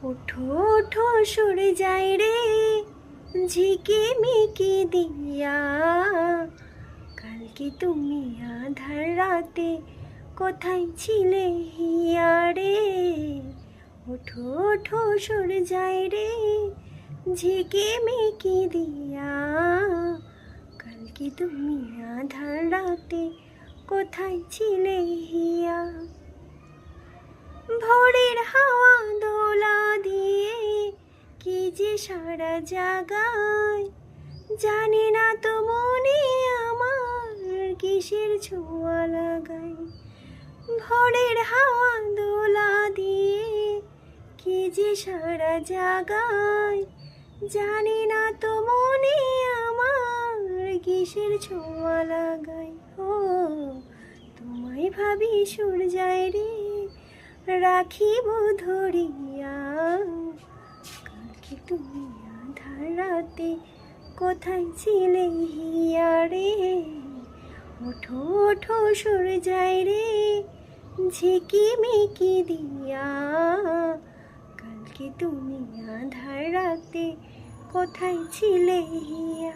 ওঠো ওঠো সরে যাই রে ঝিকে মিকে দিয়া, কালকে তুমি আধার রাতে কোথায় ছিলে হিয়া রে। ওঠো ওঠো সরে যাই রে ঝিকে মিকে দিয়া, কালকে তুমি আধার রাতে কোথায় ছিলে হিয়া। ভোরের হাওয়া দোলা দিয়ে কি যে সারা জাগায়, জানি না তো মনে আমার কিসের ছোঁয়া লাগায়। ভোরের হাওয়া দোলা দিয়ে কি যে সারা জাগায়, জানি না তো মনে আমার কিসের ছোঁয়া লাগায়। ও তোমায় ভাবি সূর্যায় রে রাখিব ধরিয়া, কালকে তুমি আধার রাতে কোথায় ছিলে হিয়া রে। ওঠো ওঠো সরে যাই রে ঝিকি মিকি দিয়া, কালকে তুমি আধার রাতে কোথায় ছিলে হিয়া।